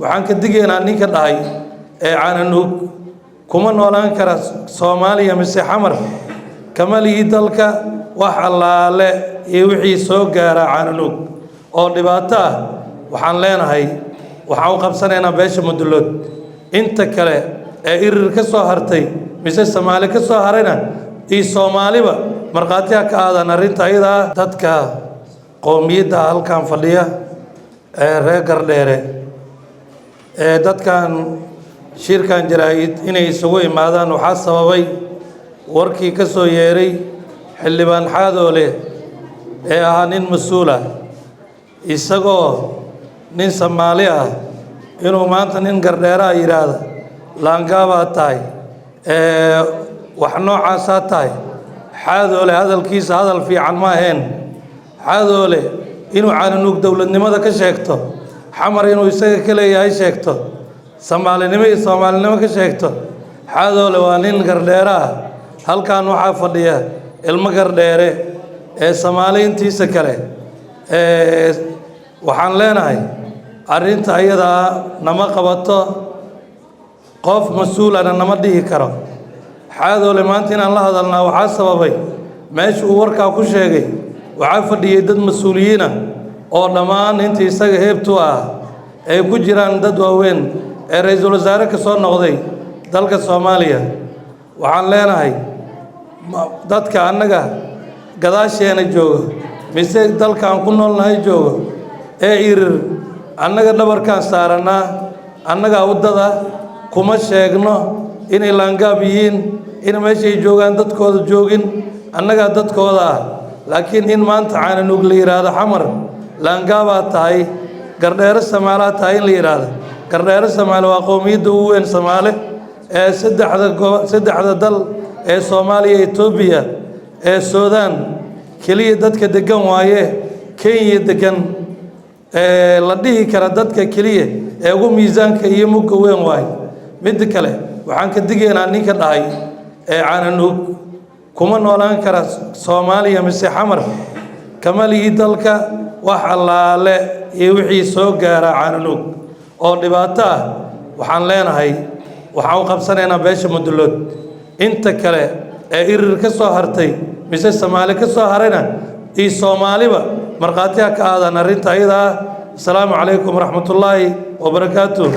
waxaan ka digaynaa ninka dhahay ee caananuug kuma noolaan kara Soomaaliya mise xamar kama lihi dalka wax allaale iyo wixii soo gaara caananuug oo dhibaato ah waxaan leenahay waxaan u qabsanaynaa beesha Mudulood inta kale ee irir ka soo hartay mise Soomaali ka soo harayna iyo Soomaaliba marqaatiga ka aadan arinta ayada dadka qoomiyadda halkan fadhiya ee reer Gardheere ee dadkan shirkan jaraa'id inay isugu imaadaan waxa sababay warkii ka soo yeeray xildhibaan Xaadoole ee ahaa nin mas'uul ah isagoo nin Soomaali ah inuu maanta nin Gardheere ah yiraahdo laangaaba tahay wax noocaas ah tahay Xaadoole hadalkiisa hadal fiican ma ahayn Xaadoole inuu caananuug dawladnimada ka sheegto xamar inuu isaga ka leeyahay sheegto Soomaalinimo ka sheegto Xaadoole waa nin Gardheere ah halkan waxa fadhiya ilmo Gardheere ee Soomaaliintiisa kale waxaan leenahay arinta ayada nama qabato qof mas'uul ah nama dhihi karo Xaadoole maanta inaan la hadalnaa waxa sababay meesha uu warka ku sheegay waxa fadhiyay dad mas'uuliyiin ah oo dhamaan intii isaga heebtu ah ay ku jiraan dad waaweyn ee ra'iisul wasaare ka soo noqday dalka Soomaaliya waxaan leenahay dadka annaga gadaasheena jooga mise dalkan ku noolnahay jooga ee irir annaga dhabarkan saarana annaga wadada kuma sheegno inay laangaab yihiin in meeshay joogaan dadkooda joogin annaga dadkooda ah laakiin in maanta caananuug la yiraahdo xamar laangaaba tahay Gardheere Soomaaliya tahay in la yiraahdo Gardheere Soomaaliya waa qoomiyadda ugu weyn Soomaali ee saddexda dal ee Soomaaliya Itoobiya ee Suudaan kaliya dadka degan waaye Kenya degan la dhihi kara dadka kaliya ee ugu miisaanka iyo mugga weyn waay mid kale waxaan ka digaynaa ninka dhahay ee caananuug kuma noolaan kara Soomaaliya mise xamar kama lihi dalka wax allaale iyo wixii soo gaara caananuug oo dhibaato ah waxaan leenahay waxaan u qabsanaynaa beesha Mudulood inta kale ee irir ka soo hartay mise Soomaali ka soo harayna iyo Soomaaliba marqaatiga ka aadan arinta ayada. Assalaamu calaykum waraxmatullaahi wabarakaatuh.